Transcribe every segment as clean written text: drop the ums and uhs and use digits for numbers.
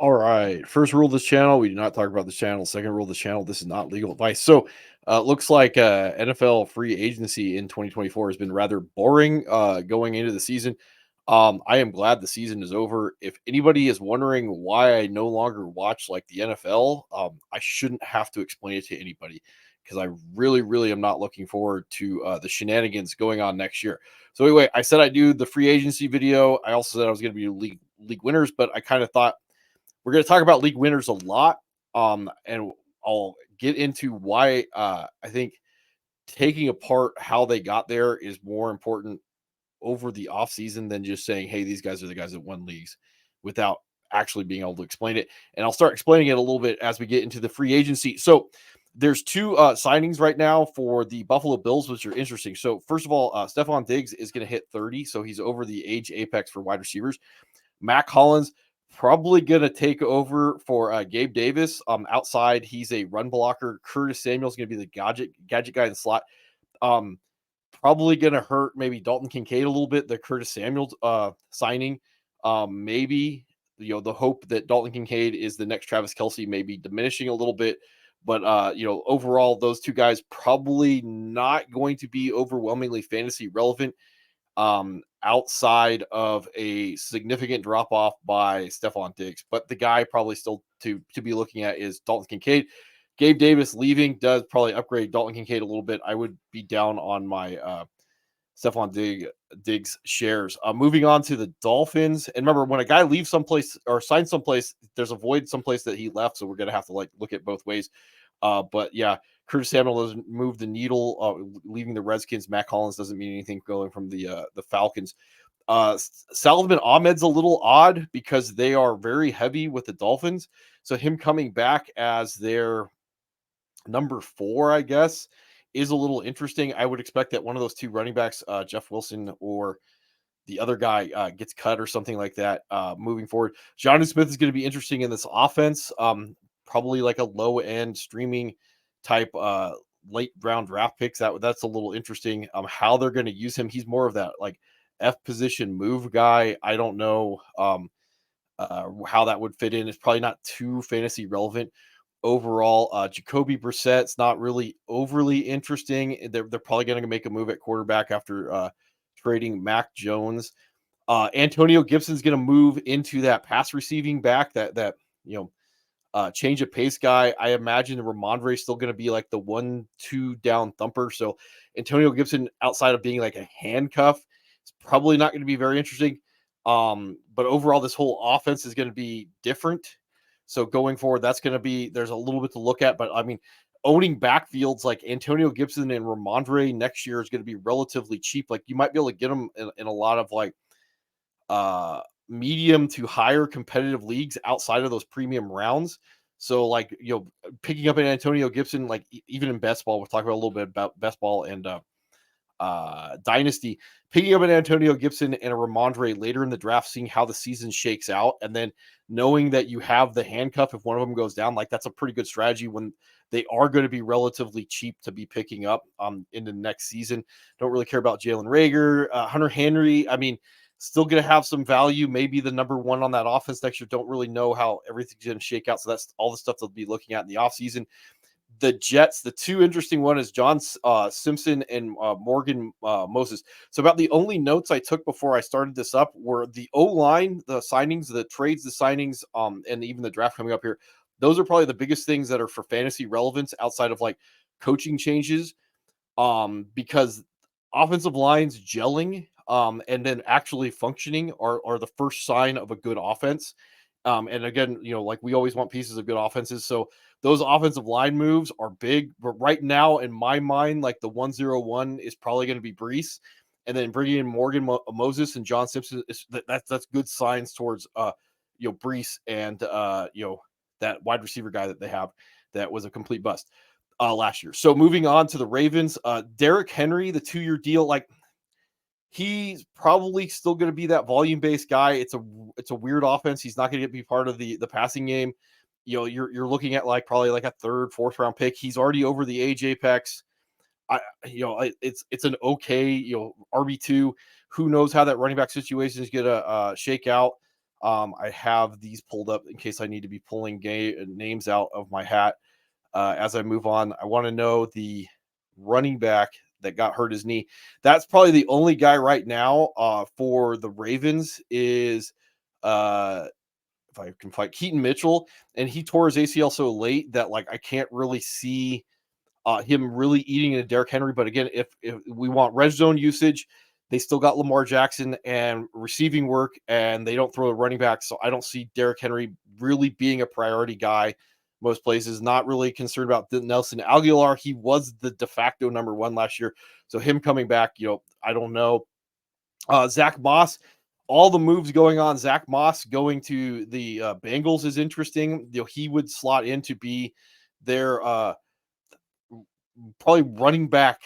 All right. First rule of this channel: we do not talk about this channel. Second rule of this channel: this is not legal advice. So, looks like NFL free agency in 2024 has been rather boring going into the season. I am glad the season is over. If anybody is wondering why I no longer watch like the NFL, I shouldn't have to explain it to anybody because I really, really am not looking forward to the shenanigans going on next year. So anyway, I said I'd do the free agency video. I also said I was going to be league winners, but I kind of thought we're going to talk about league winners a lot. And I'll get into why I think taking apart how they got there is more important over the offseason than just saying, hey, these guys are the guys that won leagues without actually being able to explain it. And I'll start explaining it a little bit as we get into the free agency. So there's two signings right now for the Buffalo Bills, which are interesting. So first of all, Stephon Diggs is going to hit 30. So he's over the age apex for wide receivers. Mac Hollins probably going to take over for Gabe Davis. Outside, he's a run blocker. Curtis Samuel's going to be the gadget guy in the slot. Um, Probably going to hurt maybe Dalton Kincaid a little bit. The Curtis Samuel signing, maybe the hope that Dalton Kincaid is the next Travis Kelsey may be diminishing a little bit. But overall, those two guys probably not going to be overwhelmingly fantasy relevant outside of a significant drop off by Stephon Diggs. But the guy probably still to be looking at is Dalton Kincaid. Gabe Davis leaving does probably upgrade Dalton Kincaid a little bit. I would be down on my Diggs shares. Moving on to the Dolphins. And remember, when a guy leaves someplace or signs someplace, there's a void someplace that he left. So we're going to have to look at both ways. But yeah, Curtis Samuel doesn't move the needle, leaving the Redskins. Mac Hollins doesn't mean anything going from the Falcons. Salvin Ahmed's a little odd because they are very heavy with the Dolphins. So him coming back as their number 4, I guess, is a little interesting. I would expect that one of those two running backs, Jeff Wilson or the other guy, gets cut or something like that moving forward. Johnny Smith is going to be interesting in this offense. Probably like a low end streaming type late round draft picks. That's a little interesting. How they're going to use him. He's more of that like F position move guy. I don't know how that would fit in. It's probably not too fantasy relevant overall. Jacoby Brissett's not really overly interesting. They're probably going to make a move at quarterback after trading Mac Jones. Antonio Gibson's going to move into that pass receiving back, that change of pace guy. I imagine Ramondre is still going to be like the 1-2 down thumper. So Antonio Gibson, outside of being like a handcuff, it's probably not going to be very interesting. But overall, this whole offense is going to be different. So going forward, there's a little bit to look at. But I mean, owning backfields like Antonio Gibson and Ramondre next year is going to be relatively cheap. Like you might be able to get them in a lot of like medium to higher competitive leagues outside of those premium rounds. So like, picking up an Antonio Gibson, like even in best ball, we'll talk about a little bit about best ball and dynasty, picking up an Antonio Gibson and a Ramondre later in the draft, seeing how the season shakes out, and then knowing that you have the handcuff if one of them goes down, like that's a pretty good strategy when they are going to be relatively cheap to be picking up in the next season. Don't really care about Jalen Rager, Hunter Henry. I mean, still going to have some value, maybe the number 1 on that offense next year. Don't really know how everything's going to shake out. So that's all the stuff they'll be looking at in the offseason. The Jets, the two interesting one is John Simpson and Morgan Moses. So about the only notes I took before I started this up were the O-line, the signings, the trades, the signings, and even the draft coming up here. Those are probably the biggest things that are for fantasy relevance outside of like coaching changes, because offensive lines gelling and then actually functioning are the first sign of a good offense. And again, like we always want pieces of good offenses. So those offensive line moves are big. But right now, in my mind, like the 101 is probably going to be Brees. And then bringing in Morgan Moses and John Simpson, that's good signs towards Brees and that wide receiver guy that they have that was a complete bust last year. So moving on to the Ravens, Derrick Henry, the 2-year deal, like he's probably still going to be that volume-based guy. It's a weird offense. He's not going to be part of the passing game. You're looking at like probably like a 3rd, 4th round pick. He's already over the age apex. It's an okay, RB2. Who knows how that running back situation is going to shake out? I have these pulled up in case I need to be pulling names out of my hat as I move on. I want to know the running back that got hurt his knee. That's probably the only guy right now for the Ravens is if I can find Keaton Mitchell, and he tore his ACL so late that like I can't really see him really eating into Derrick Henry. But again, if we want red zone usage, they still got Lamar Jackson and receiving work, and they don't throw the running back. So I don't see Derrick Henry really being a priority guy most places. Not really concerned about Nelson Aguilar. He was the de facto number one last year. So him coming back, I don't know. Zach Moss, all the moves going on. Zach Moss going to the Bengals is interesting. He would slot in to be their probably running back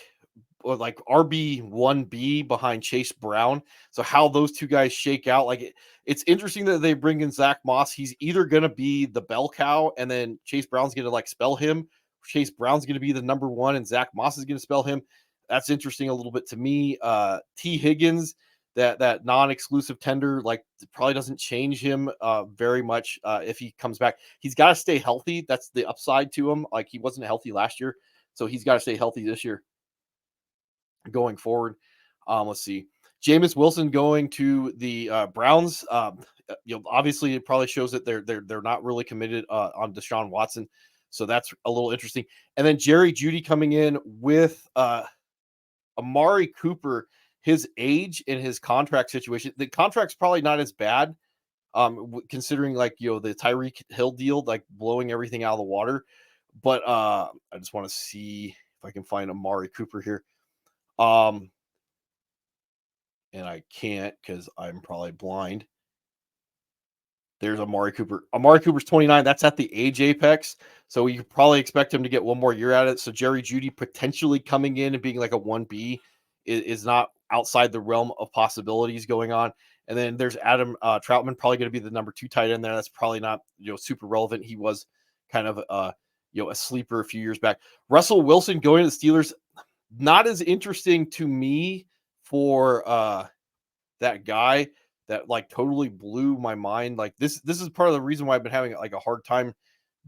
or like RB1B behind Chase Brown. So how those two guys shake out, like it's interesting that they bring in Zach Moss. He's either going to be the bell cow and then Chase Brown's going to like spell him. Chase Brown's going to be the number one and Zach Moss is going to spell him. That's interesting a little bit to me. T Higgins, that non-exclusive tender, like probably doesn't change him very much if he comes back. He's got to stay healthy. That's the upside to him. Like he wasn't healthy last year. So he's got to stay healthy this year going forward. Let's see. Jameis Wilson going to the Browns. Obviously it probably shows that they're not really committed on Deshaun Watson. So that's a little interesting. And then Jerry Jeudy coming in with Amari Cooper, his age and his contract situation. The contract's probably not as bad considering like, the Tyreek Hill deal, like blowing everything out of the water. But I just want to see if I can find Amari Cooper here. And I can't because I'm probably blind. There's Amari Cooper. Amari Cooper's 29. That's at the age apex. So you probably expect him to get one more year at it. So Jerry Jeudy potentially coming in and being like a 1B is not outside the realm of possibilities going on. And then there's Adam Troutman, probably going to be the number 2 tight end there. That's probably not super relevant. He was kind of a sleeper a few years back. Russell Wilson going to the Steelers, not as interesting to me for that guy that like totally blew my mind. Like this is part of the reason why I've been having like a hard time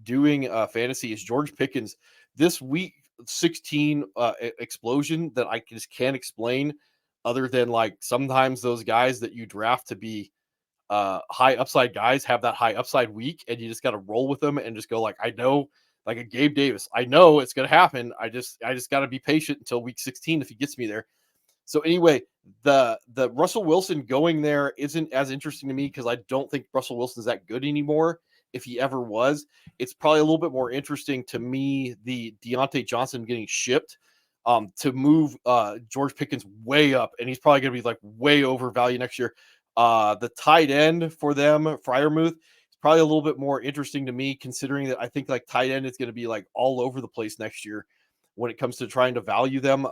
doing fantasy is George Pickens. This week 16 explosion that I just can't explain other than like sometimes those guys that you draft to be high upside guys have that high upside week and you just got to roll with them and just go like, I know, like a Gabe Davis, I know it's going to happen. I just got to be patient until week 16 if he gets me there. So anyway, the Russell Wilson going there isn't as interesting to me because I don't think Russell Wilson's that good anymore. If he ever was, it's probably a little bit more interesting to me the Deontay Johnson getting shipped to move George Pickens way up, and he's probably going to be like way overvalued next year. The tight end for them, Freiermuth, is probably a little bit more interesting to me, considering that I think like tight end is going to be like all over the place next year when it comes to trying to value them.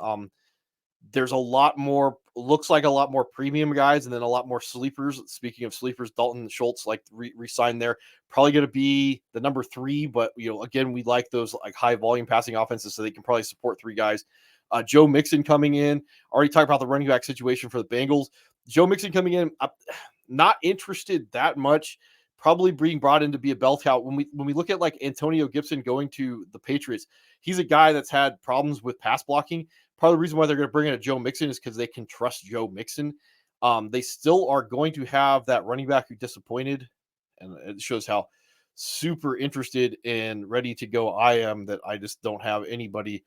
There's a lot more, looks like a lot more premium guys, and then a lot more sleepers. Speaking of sleepers, Dalton Schultz like re-signed there, probably going to be the number 3. But again, we like those like high volume passing offenses, so they can probably support 3 guys. Joe Mixon coming in. Already talked about the running back situation for the Bengals. Joe Mixon coming in, not interested that much. Probably being brought in to be a bell cow. When we look at like Antonio Gibson going to the Patriots, he's a guy that's had problems with pass blocking. Part of the reason why they're going to bring in a Joe Mixon is because they can trust Joe Mixon. They still are going to have that running back who disappointed, and it shows how super interested and ready to go I am that I just don't have anybody.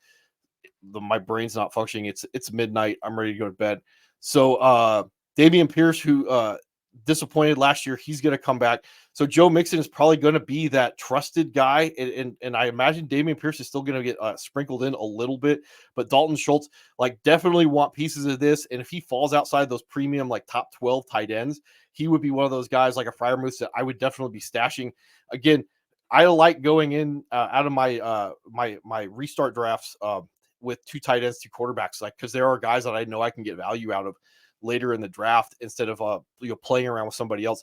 My brain's not functioning. It's midnight. I'm ready to go to bed. So Dameon Pierce, who disappointed last year, he's going to come back. So Joe Mixon is probably going to be that trusted guy, and I imagine Dameon Pierce is still going to get sprinkled in a little bit. But Dalton Schultz, like, definitely want pieces of this. And if he falls outside those premium like top 12 tight ends, he would be one of those guys like a Freiermuth that I would definitely be stashing. Again, I like going in out of my my restart drafts with 2 tight ends, 2 quarterbacks, like because there are guys that I know I can get value out of later in the draft instead of playing around with somebody else.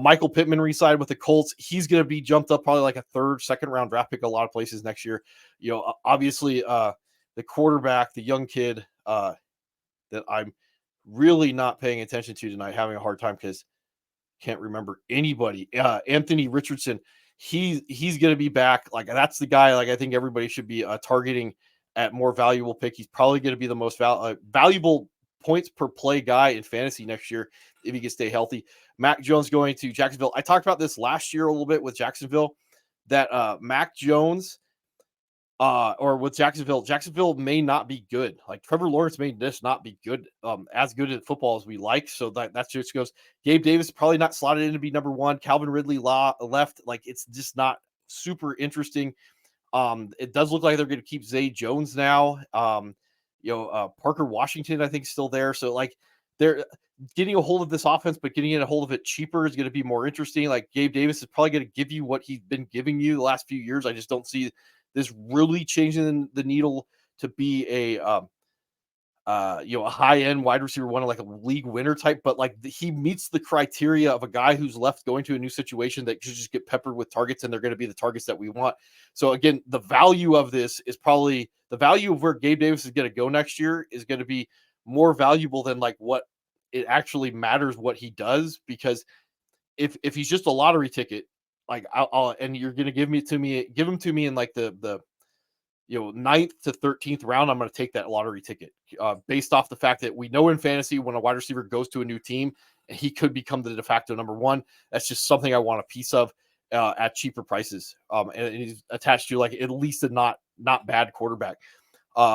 Michael Pittman re-signed with the Colts. He's going to be jumped up probably like a 3rd, 2nd round draft pick a lot of places next year. Obviously the quarterback, the young kid that I'm really not paying attention to tonight, having a hard time because can't remember anybody. Anthony Richardson, he's going to be back. Like that's the guy. Like I think everybody should be targeting at more valuable pick. He's probably going to be the most valuable points per play guy in fantasy next year if he can stay healthy. Mac Jones going to Jacksonville. I talked about this last year a little bit with Jacksonville, that Mac Jones or with Jacksonville may not be good. Like Trevor Lawrence may just not be good, as good at football as we like. So that just goes. Gabe Davis probably not slotted in to be number one. Calvin Ridley left. Like it's just not super interesting. It does look like they're going to keep Zay Jones now. Parker Washington, I think, is still there. So like they're getting a hold of this offense, but getting a hold of it cheaper is going to be more interesting. Like Gabe Davis is probably going to give you what he's been giving you the last few years. I just don't see this really changing the needle to be a high end wide receiver one, like a league winner type, but like he meets the criteria of a guy who's left going to a new situation that should just get peppered with targets, and they're going to be the targets that we want. So again, the value of this is probably the value of where Gabe Davis is going to go next year is going to be more valuable than like what it actually matters what he does, because if he's just a lottery ticket, like I'll and you're going to give him to me in like the 9th to 13th round, I'm going to take that lottery ticket based off the fact that we know in fantasy when a wide receiver goes to a new team, he could become the de facto number one. That's just something I want a piece of at cheaper prices. And he's attached to like at least a not bad quarterback.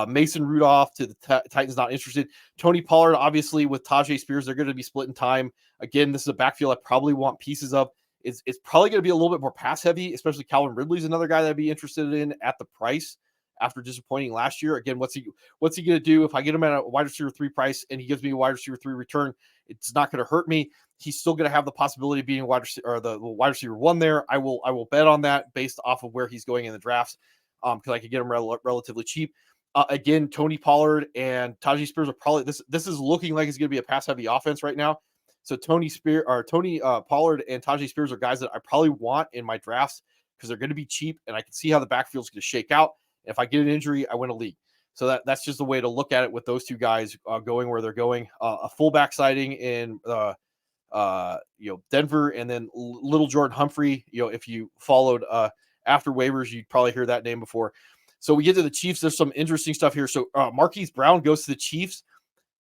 Mason Rudolph to the Titans, not interested. Tony Pollard, obviously, with Tajay Spears, they're going to be splitting time. Again, this is a backfield I probably want pieces of. It's probably going to be a little bit more pass heavy, especially Calvin Ridley's another guy that I'd be interested in at the price after disappointing last year. Again, what's he going to do if I get him at a wide receiver 3 price and he gives me a wide receiver 3 return? It's not going to hurt me. He's still going to have the possibility of being the wide receiver 1 there. I will bet on that based off of where he's going in the drafts, because I could get him relatively cheap. Again, Tony Pollard and Tajay Spears are probably this is looking like it's going to be a pass heavy offense right now. So Tony Pollard and Tajay Spears are guys that I probably want in my drafts because they're going to be cheap, and I can see how the backfield's going to shake out. If I get an injury, I win a league. So that's just the way to look at it with those two guys going where they're going. A fullback sighting in Denver, and then little Jordan Humphrey. If you followed after waivers, you'd probably hear that name before. So we get to the Chiefs. There's some interesting stuff here. So Marquise Brown goes to the Chiefs.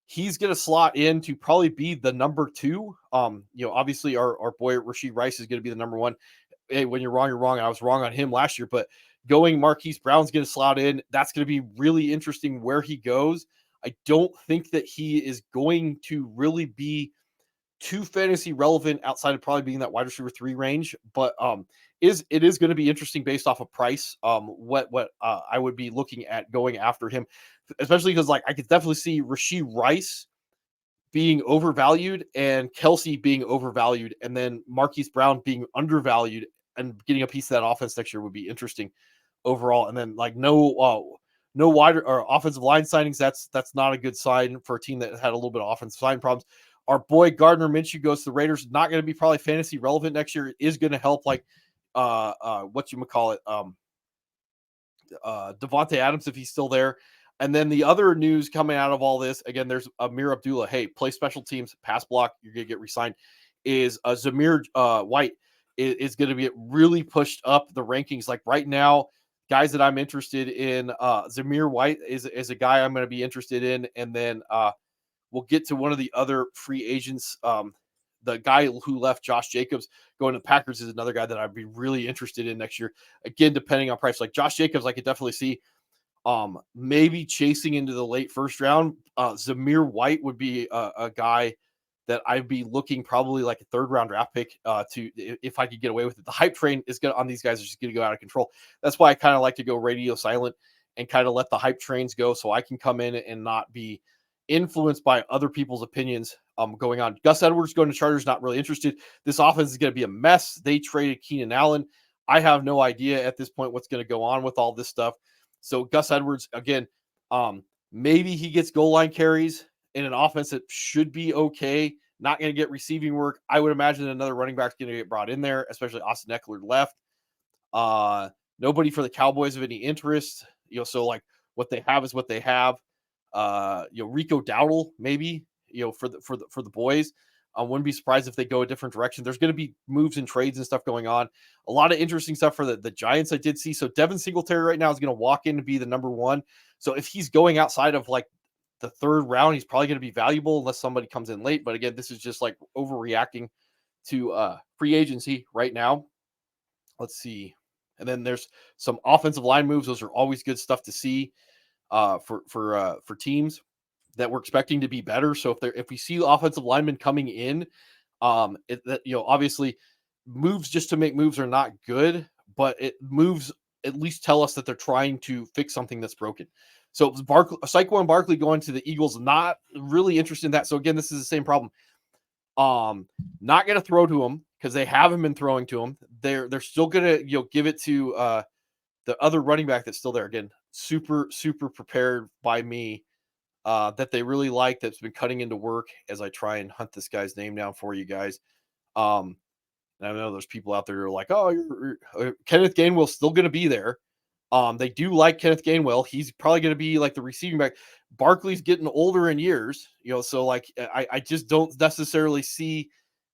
He's going to slot in to probably be the number 2. Obviously our boy Rashee Rice is going to be the number 1. Hey, when you're wrong, you're wrong. I was wrong on him last year, but going Marquise Brown's going to slot in. That's going to be really interesting where he goes. I don't think that he is going to really be too fantasy relevant outside of probably being that wide receiver 3 range, but it is going to be interesting based off of price. What I would be looking at going after him, especially because like I could definitely see Rashee Rice being overvalued and Kelsey being overvalued, and then Marquise Brown being undervalued, and getting a piece of that offense next year would be interesting overall. And then like no wider or offensive line signings. That's not a good sign for a team that had a little bit of offensive sign problems. Our boy Gardner Minshew goes to the Raiders. Not going to be probably fantasy relevant next year. It is going to help like Devontae Adams if he's still there. And then the other news coming out of all this, again, there's Amir Abdullah. Hey, play special teams, pass block, you're going to get re-signed. Is Zamir White is going to be really pushed up the rankings. Like right now, guys that I'm interested in, Zamir White is a guy I'm going to be interested in. And then we'll get to one of the other free agents. The guy who left, Josh Jacobs, going to the Packers, is another guy that I'd be really interested in next year. Again, depending on price. Like Josh Jacobs, I could definitely see maybe chasing into the late first round. Zamir White would be a guy that I'd be looking probably like a 3rd round draft pick to if I could get away with it. The hype train is on these guys is just going to go out of control. That's why I kind of like to go radio silent and kind of let the hype trains go, so I can come in and not be influenced by other people's opinions going on. Gus Edwards going to Chargers, not really interested. This offense is going to be a mess. They traded Keenan Allen. I have no idea at this point what's going to go on with all this stuff. So Gus Edwards, again, maybe he gets goal line carries in an offense that should be okay. Not going to get receiving work. I would imagine another running back's going to get brought in there, especially Austin Eckler left. Nobody for the Cowboys of any interest. So like what they have is what they have. Rico Dowdle maybe, for the boys. I wouldn't be surprised if they go a different direction. There's going to be moves and trades and stuff going on. A lot of interesting stuff for the Giants I did see. So Devin Singletary right now is going to walk in to be the number one. So if he's going outside of like the third round, he's probably going to be valuable unless somebody comes in late. But again, this is just like overreacting to free agency right now. Let's see. And then there's some offensive line moves. Those are always good stuff to see for teams that we're expecting to be better. So if we see offensive linemen coming in, obviously moves just to make moves are not good, but it moves at least tell us that they're trying to fix something that's broken. So Saquon Barkley going to the Eagles, not really interested in that. So again, this is the same problem. Not going to throw to him because they haven't been throwing to him. They're still going to give it to the other running back that's still there. Again, super prepared by me that they really like, that's been cutting into work as I try and hunt this guy's name down for you guys. And I know there's people out there who are like, oh, Kenneth Gainwell's still going to be there. They do like Kenneth Gainwell. He's probably going to be like the receiving back. Barkley's getting older in years, so like I just don't necessarily see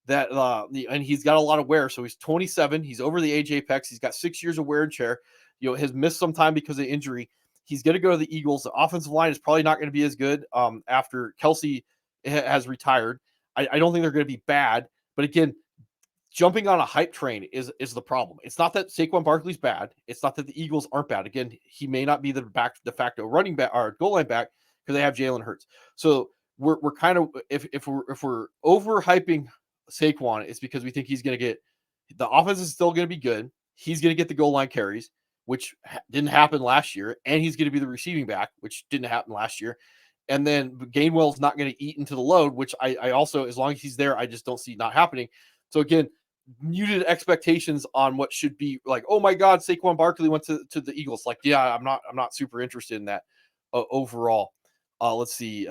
that. And he's got a lot of wear. So he's 27. He's over the age apex. He's got 6 years of wear and tear. Has missed some time because of injury. He's going to go to the Eagles. The offensive line is probably not going to be as good after Kelsey has retired. I don't think they're going to be bad. But again, jumping on a hype train is the problem. It's not that Saquon Barkley's bad. It's not that the Eagles aren't bad. Again, he may not be the de facto running back or goal line back because they have Jalen Hurts. So we're kind of if we're overhyping Saquon, it's because we think he's going to get the offense is still going to be good. He's going to get the goal line carries, which didn't happen last year, and he's going to be the receiving back, which didn't happen last year. And then Gainwell's not going to eat into the load, which I also, as long as he's there, I just don't see not happening. So again, muted expectations on what should be like, oh my God, Saquon Barkley went to the Eagles. Like, yeah, I'm not super interested in that overall. Let's see.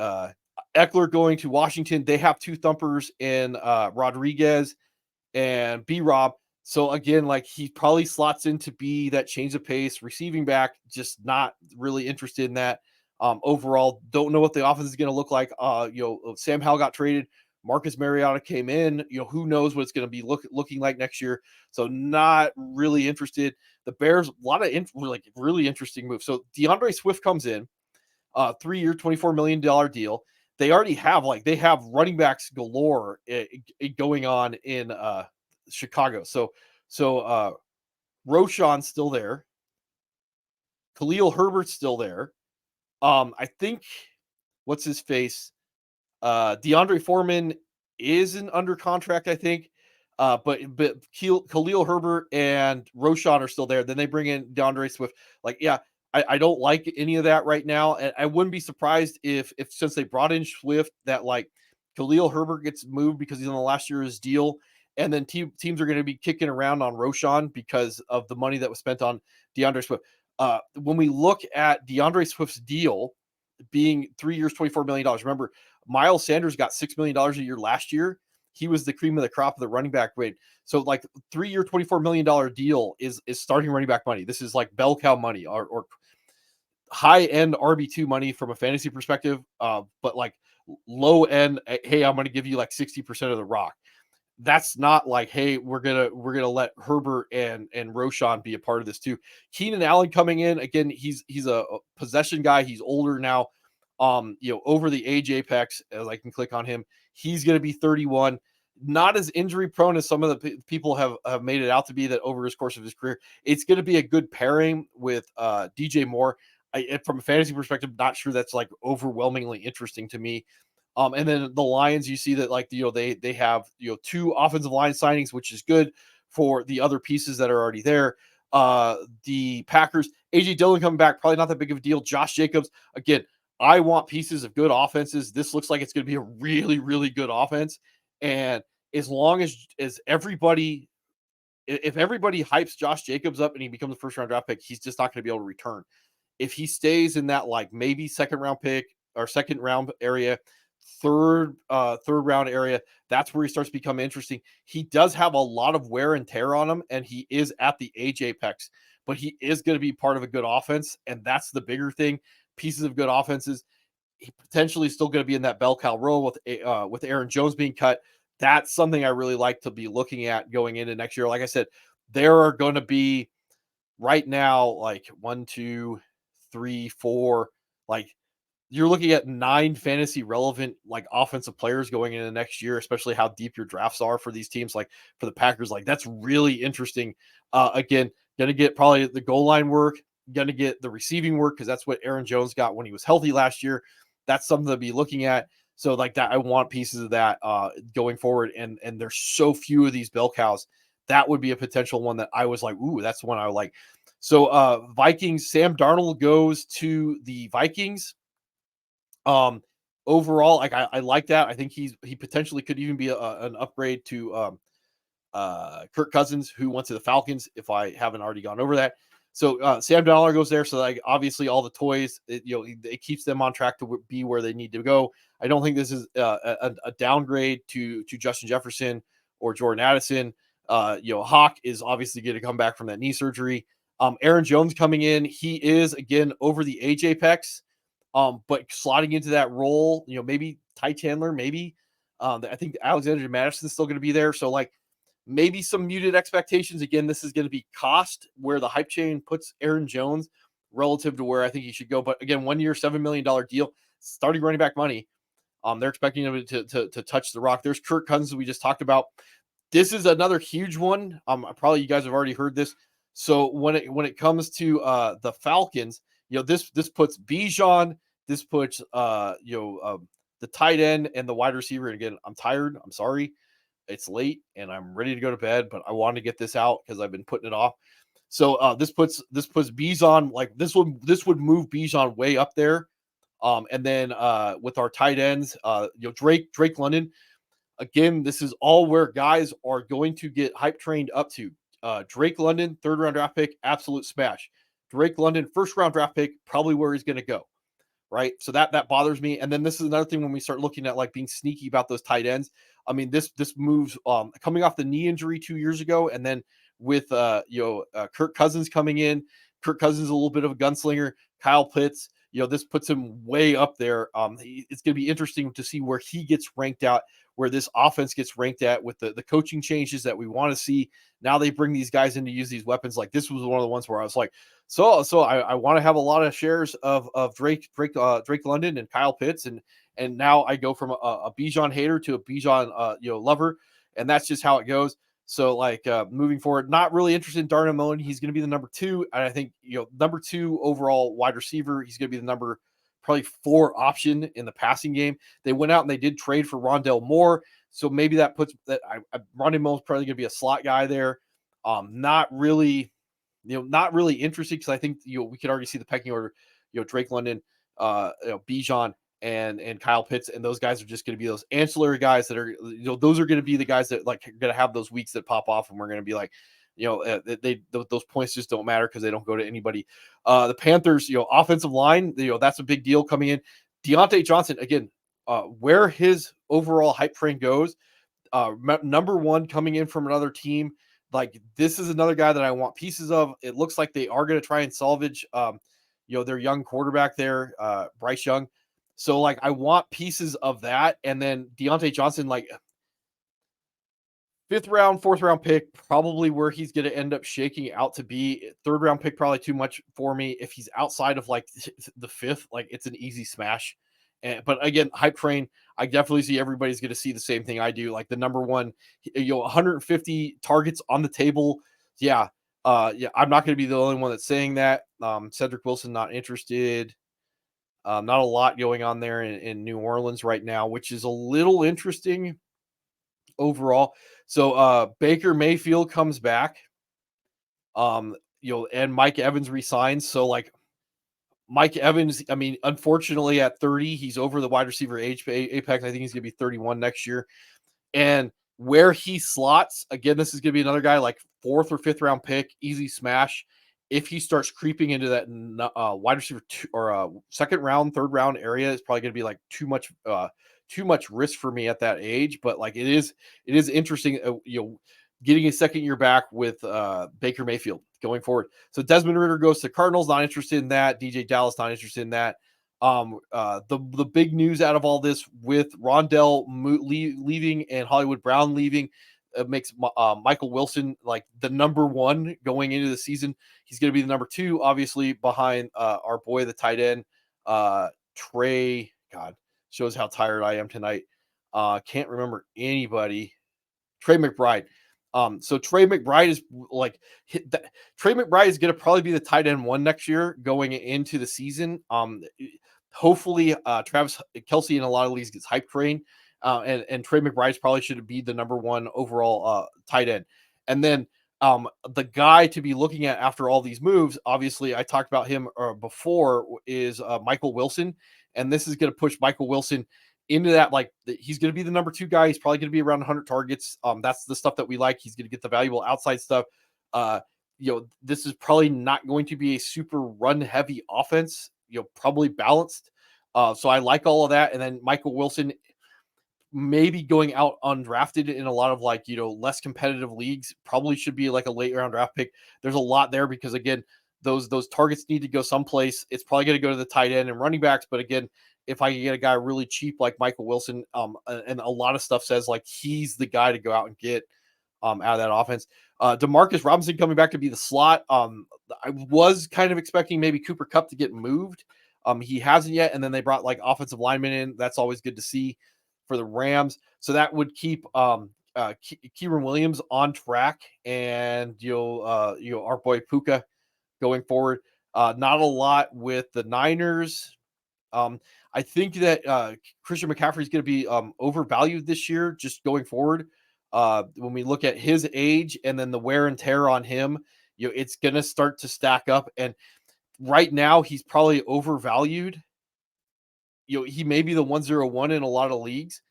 Eckler going to Washington. They have two thumpers in Rodriguez and B-Rob. So again, like he probably slots in to be that change of pace receiving back, just not really interested in that. Overall, don't know what the offense is going to look like. Sam Howell got traded. Marcus Mariota came in. Who knows what it's going to be looking like next year. So not really interested. The Bears, a lot of really interesting moves. So DeAndre Swift comes in, 3-year, $24 million deal. They already have they have running backs galore going on in Chicago. So Roschon's still there. Khalil Herbert's still there. I think what's his face? DeAndre Foreman isn't under contract, I think. But Khalil Herbert and Roschon are still there. Then they bring in DeAndre Swift. I don't like any of that right now. And I wouldn't be surprised if since they brought in Swift that Khalil Herbert gets moved because he's on the last year of his deal. And then teams are going to be kicking around on Roschon because of the money that was spent on DeAndre Swift. When we look at DeAndre Swift's deal being 3 years, $24 million, remember, Miles Sanders got $6 million a year last year. He was the cream of the crop of the running back grade. So 3-year, $24 million deal is starting running back money. This is like bell cow money or high end RB2 money from a fantasy perspective. But low end, hey, I'm going to give you 60% of the rock. That's not hey, we're gonna let Herbert and Roschon be a part of this too. Keenan Allen coming in again. He's a possession guy. He's older now. Over the age apex, as I can click on him, he's going to be 31. Not as injury prone as some of the people have made it out to be that over his course of his career. It's going to be a good pairing with DJ Moore. From a fantasy perspective, not sure that's overwhelmingly interesting to me. And then the Lions, you see that they have two offensive line signings, which is good for the other pieces that are already there. The Packers, AJ Dillon coming back, probably not that big of a deal. Josh Jacobs, again, I want pieces of good offenses. This looks like it's going to be a really, really good offense. And as long as everybody, if everybody hypes Josh Jacobs up and he becomes a first round draft pick, he's just not going to be able to return. If he stays in that maybe second round pick or second round area, third round area, that's where he starts to become interesting. He does have a lot of wear and tear on him, and he is at the age apex, but he is going to be part of a good offense, and that's the bigger thing. Pieces of good offenses. He potentially still going to be in that bell cow role with Aaron Jones being cut. That's something I really like to be looking at going into next year. Like I said, there are going to be right now like one, two, three, four, like you're looking at 9 fantasy relevant like offensive players going into next year, especially how deep your drafts are for these teams. Like for the Packers, like that's really interesting. Again, gonna get probably the goal line work, gonna get the receiving work because that's what Aaron Jones got when he was healthy last year. That's something to be looking at. So like that, I want pieces of that going forward. And there's so few of these bell cows. That would be a potential one that I was like, ooh, that's one I would like. So Vikings, Sam Darnold goes to the Vikings. Um, Overall, like I like that. I think he potentially could even be an upgrade to Kirk Cousins, who went to the Falcons. If I haven't already gone over that, so Sam Darnold goes there. So like obviously all the toys, it keeps them on track to be where they need to go. I don't think this is a downgrade to Justin Jefferson or Jordan Addison. Hawk is obviously going to come back from that knee surgery. Aaron Jones coming in, he is again over the age apex. But slotting into that role, maybe Ty Chandler, maybe. I think Alexander Madison's still going to be there. So, like, maybe some muted expectations. Again, this is going to be cost where the hype chain puts Aaron Jones relative to where I think he should go. But again, 1 year, $7 million deal, starting running back money. They're expecting him to touch the rock. There's Kirk Cousins we just talked about. This is another huge one. Probably you guys have already heard this. So when it comes to the Falcons, this puts Bijan, this puts the tight end and the wide receiver. And again, I'm tired. I'm sorry. It's late and I'm ready to go to bed, but I want to get this out because I've been putting it off. So this puts Bijan, like this would move Bijan way up there. And then with our tight ends, Drake London. Again, this is all where guys are going to get hype trained up to. Drake London, 3rd round draft pick, absolute smash. Drake London, 1st round draft pick, probably where he's going to go. Right. So that bothers me. And then this is another thing when we start looking at like being sneaky about those tight ends. I mean, this moves coming off the knee injury 2 years ago, and then with Kirk Cousins coming in. Kirk Cousins is a little bit of a gunslinger. Kyle Pitts, this puts him way up there. It's going to be interesting to see where he gets ranked out, where this offense gets ranked at with the coaching changes that we want to see. Now they bring these guys in to use these weapons. Like this was one of the ones where I was like, so I want to have a lot of shares of Drake London and Kyle Pitts, and now I go from a Bijan hater to a Bijan lover, and that's just how it goes. So like moving forward, not really interested in Darnell Moon. He's going to be the number 2, and I think number 2 overall wide receiver. He's going to be the number probably 4 option in the passing game. They went out and they did trade for Rondell Moore, so maybe that puts that Rondell Moore is probably going to be a slot guy there. Not really interesting because I think we could already see the pecking order. Drake London, Bijan, and Kyle Pitts, and those guys are just going to be those ancillary guys that are those are going to be the guys that like are going to have those weeks that pop off, and we're going to be like, those points just don't matter because they don't go to anybody. The Panthers, offensive line, that's a big deal coming in. Deontay Johnson again, where his overall hype train goes, number 1 coming in from another team. Like this is another guy that I want pieces of. It looks like they are going to try and salvage, their young quarterback there, Bryce Young. So like I want pieces of that, and then Deontay Johnson, like 5th round, 4th round pick, probably where he's going to end up shaking out to be. 3rd round pick, probably too much for me. If he's outside of like the 5th, like it's an easy smash. But again, hype train, I definitely see everybody's going to see the same thing I do. Like the number 1, 150 targets on the table. Yeah. I'm not going to be the only one that's saying that. Cedric Wilson, not interested. Not a lot going on there in New Orleans right now, which is a little interesting overall. So Baker Mayfield comes back. And Mike Evans resigns. So like Mike Evans, I mean, unfortunately at 30, he's over the wide receiver age apex. I think he's going to be 31 next year. And where he slots, again, this is going to be another guy like 4th or 5th round pick, easy smash. If he starts creeping into that wide receiver 2 or 2nd round, 3rd round area, it's probably going to be like too much risk for me at that age. But like it is interesting, getting a 2nd year back with Baker Mayfield going forward. So Desmond Ridder goes to Cardinals, not interested in that. DJ Dallas, not interested in that. The big news out of all this with Rondell leaving and Hollywood Brown leaving makes Michael Wilson like the number one going into the season. He's going to be the number two, obviously, behind our boy, the tight end, Trey. God, shows how tired I am tonight. Can't remember anybody. Trey McBride. So Trey McBride is like Trey McBride is going to probably be the tight end one next year going into the season. Hopefully, Travis Kelsey in a lot of leagues gets hype train, and Trey McBride probably should be the number one overall tight end. And then the guy to be looking at after all these moves, obviously, I talked about him before, is Michael Wilson, and this is going to push Michael Wilson into that, like he's going to be the number two guy. He's probably going to be around 100 targets. That's the stuff that we like. He's going to get the valuable outside stuff. This is probably not going to be a super run heavy offense. Probably balanced. So I like all of that. And then Michael Wilson maybe going out undrafted in a lot of less competitive leagues, probably should be like a late round draft pick. There's a lot there because again, those targets need to go someplace. It's probably going to go to the tight end and running backs. But again, if I can get a guy really cheap like Michael Wilson, and a lot of stuff says like he's the guy to go out and get out of that offense. Demarcus Robinson coming back to be the slot. I was kind of expecting maybe Cooper Kupp to get moved. He hasn't yet, and then they brought like offensive linemen in. That's always good to see for the Rams. So that would keep Kieran Williams on track, and our boy Puka going forward. Not a lot with the Niners. I think that Christian McCaffrey is going to be overvalued this year, just going forward. When we look at his age and then the wear and tear on him, it's going to start to stack up. And right now, he's probably overvalued. He may be the 101 in a lot of leagues,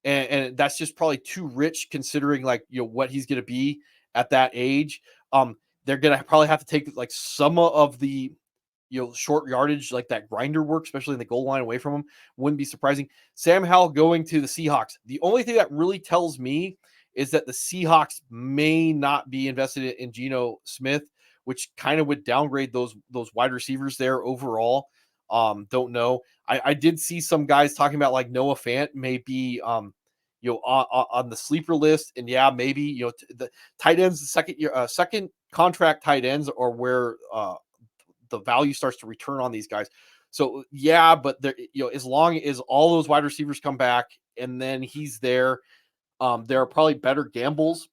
and that's just probably too rich considering what he's going to be at that age. They're going to probably have to take like some of the short yardage, like that grinder work, especially in the goal line away from him. Wouldn't be surprising. Sam Howell going to the Seahawks. The only thing that really tells me is that the Seahawks may not be invested in Geno Smith, which kind of would downgrade those wide receivers there overall. Don't know. I did see some guys talking about like Noah Fant may be on the sleeper list, and yeah, maybe the tight ends, the second contract tight ends are where the value starts to return on these guys. So yeah, but there, as long as all those wide receivers come back and then he's there, there are probably better gambles.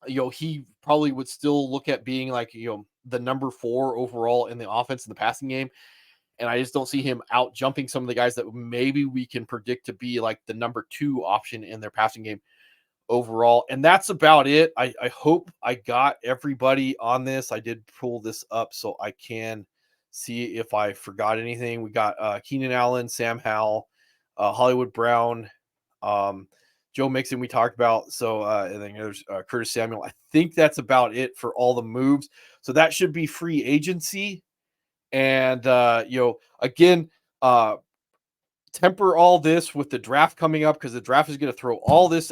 He probably would still look at being like, the number 4 overall in the offense in the passing game. And I just don't see him out jumping some of the guys that maybe we can predict to be like the number 2 option in their passing game overall. And that's about it. I hope I got everybody on this. I did pull this up so I can see if I forgot anything. We got Keenan Allen, Sam Howell, Hollywood Brown, Joe Mixon we talked about. So and then there's Curtis Samuel. I think that's about it for all the moves. So that should be free agency. And again, temper all this with the draft coming up, because the draft is going to throw all this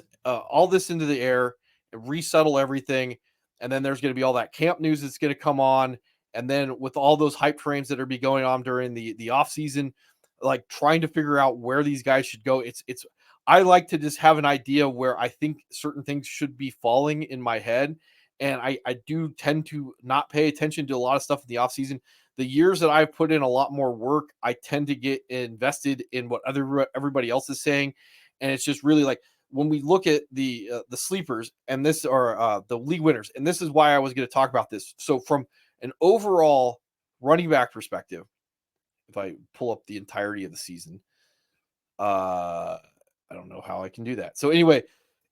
into the air and resettle everything. And then there's going to be all that camp news that's going to come on. And then with all those hype frames that are be going on during the off season, like trying to figure out where these guys should go. I like to just have an idea where I think certain things should be falling in my head. And I do tend to not pay attention to a lot of stuff in the off season. The years that I've put in a lot more work, I tend to get invested in what everybody else is saying. And it's just really like when we look at the sleepers and this are the league winners, and this is why I was going to talk about this. So from an overall running back perspective, if I pull up the entirety of the season, I don't know how I can do that. So anyway,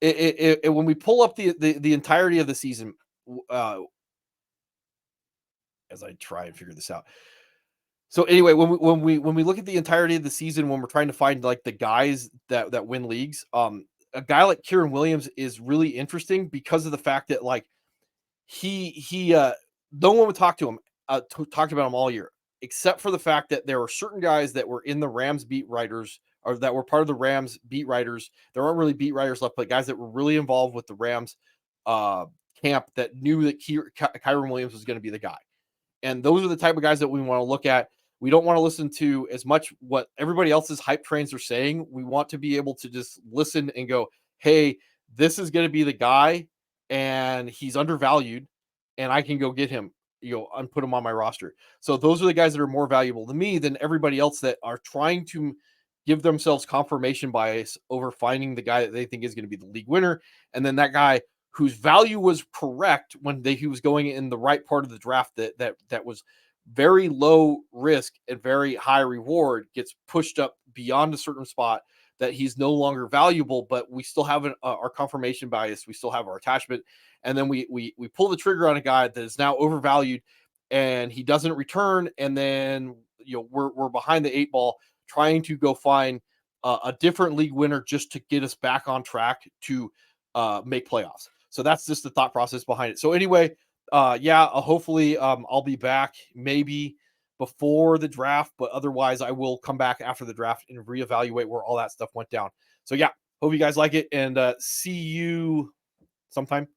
when we pull up the entirety of the season, as I try and figure this out. So anyway, when we look at the entirety of the season, when we're trying to find like the guys that win leagues, a guy like Kieran Williams is really interesting because of the fact that like he no one would talk to him, talked about him all year, except for the fact that there were certain guys that were in the Rams beat writers, or that were part of the Rams beat writers. There aren't really beat writers left, but guys that were really involved with the Rams camp that knew that Kyren Williams was going to be the guy. And those are the type of guys that we want to look at. We don't want to listen to as much what everybody else's hype trains are saying. We want to be able to just listen and go, hey, this is going to be the guy, and he's undervalued, and I can go get him, and put him on my roster. So those are the guys that are more valuable to me than everybody else that are trying to give themselves confirmation bias over finding the guy that they think is going to be the league winner. And then that guy whose value was correct when he was going in the right part of the draft that was very low risk and very high reward gets pushed up beyond a certain spot that he's no longer valuable, but we still have our confirmation bias. We still have our attachment. And then we pull the trigger on a guy that is now overvalued and he doesn't return. And then, we're behind the 8 ball trying to go find a different league winner just to get us back on track to make playoffs. So that's just the thought process behind it. So anyway, hopefully I'll be back maybe before the draft, but otherwise I will come back after the draft and reevaluate where all that stuff went down. So yeah, hope you guys like it, and see you sometime